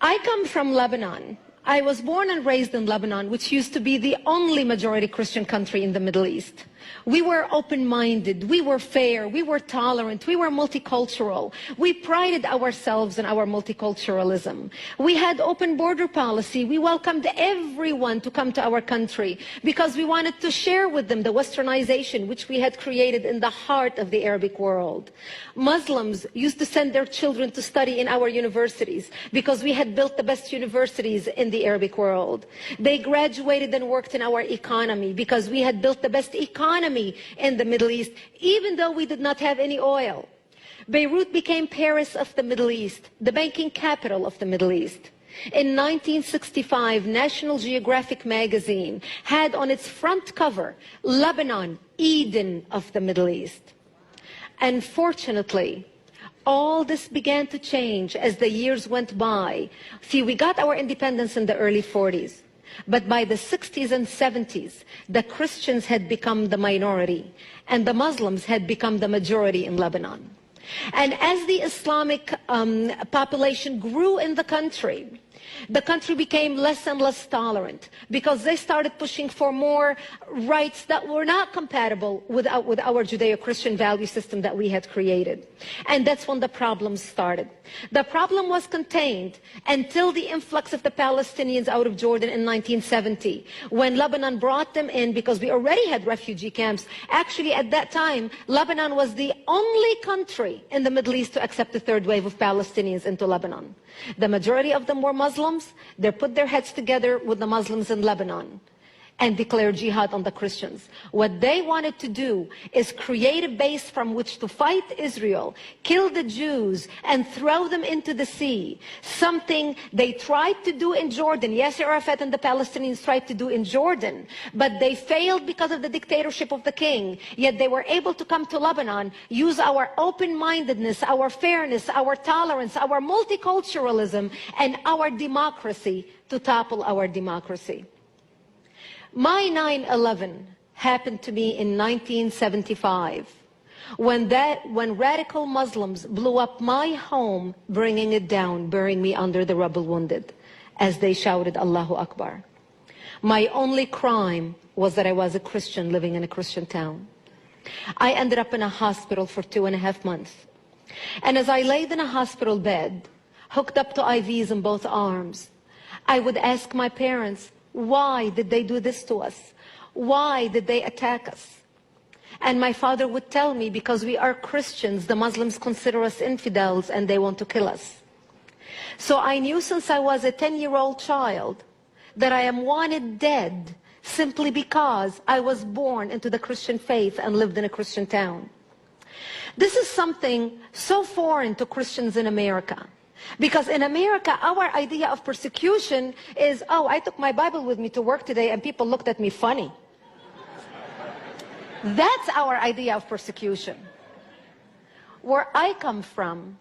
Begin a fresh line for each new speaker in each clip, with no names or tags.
I come from Lebanon. I was born and raised in Lebanon, which used to be the only majority Christian country in the Middle East. We were open-minded, we were fair, we were tolerant, we were multicultural. We prided ourselves in our multiculturalism. We had open border policy. We welcomed everyone to come to our country because we wanted to share with them the westernization which we had created in the heart of the Arabic world. Muslims used to send their children to study in our universities because we had built the best universities in the Arabic world. They graduated and worked in our economy because we had built the best economy in the Middle East, even though we did not have any oil. Beirut became Paris of the Middle East, the banking capital of the Middle East. In 1965, National Geographic magazine had on its front cover, Lebanon, Eden of the Middle East. Unfortunately, all this began to change as the years went by. See, we got our independence in the early 40s. But by the 60s and 70s, the Christians had become the minority, and the Muslims had become the majority in Lebanon. And as the Islamic population grew in the country became less and less tolerant because they started pushing for more rights that were not compatible with our Judeo-Christian value system that we had created. And that's when the problems started. The problem was contained until the influx of the Palestinians out of Jordan in 1970, when Lebanon brought them in because we already had refugee camps. Actually, at that time, Lebanon was the only country in the Middle East to accept the third wave of Palestinians into Lebanon. The majority of them were Muslims. They put their heads together with the Muslims in Lebanon and declared jihad on the Christians. What they wanted to do is create a base from which to fight Israel, kill the Jews, and throw them into the sea. Something they tried to do in Jordan. Yasser Arafat and the Palestinians tried to do in Jordan, but they failed because of the dictatorship of the king. Yet they were able to come to Lebanon, use our open-mindedness, our fairness, our tolerance, our multiculturalism, and our democracy to topple our democracy. My 9/11 happened to me in 1975 when radical Muslims blew up my home, bringing it down, burying me under the rubble wounded as they shouted Allahu Akbar. My only crime was that I was a Christian living in a Christian town. I ended up in a hospital for 2.5 months. And as I laid in a hospital bed, hooked up to IVs in both arms, I would ask my parents, why did they do this to us? Why did they attack us? And my father would tell me, because we are Christians, the Muslims consider us infidels and they want to kill us. So I knew since I was a 10-year-old child that I am wanted dead simply because I was born into the Christian faith and lived in a Christian town. This is something so foreign to Christians in America. Because in America, our idea of persecution is, oh, I took my Bible with me to work today and people looked at me funny. That's our idea of persecution. Where I come from,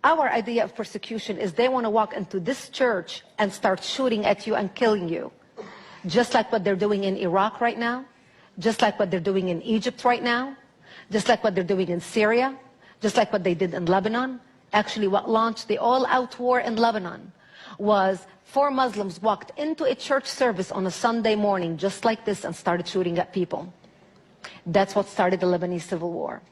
our idea of persecution is they want to walk into this church and start shooting at you and killing you. Just like what they're doing in Iraq right now, just like what they're doing in Egypt right now, just like what they're doing in Syria, just like what they did in Lebanon. Actually, what launched the all-out war in Lebanon was 4 Muslims walked into a church service on a Sunday morning just like this and started shooting at people. That's what started the Lebanese civil war.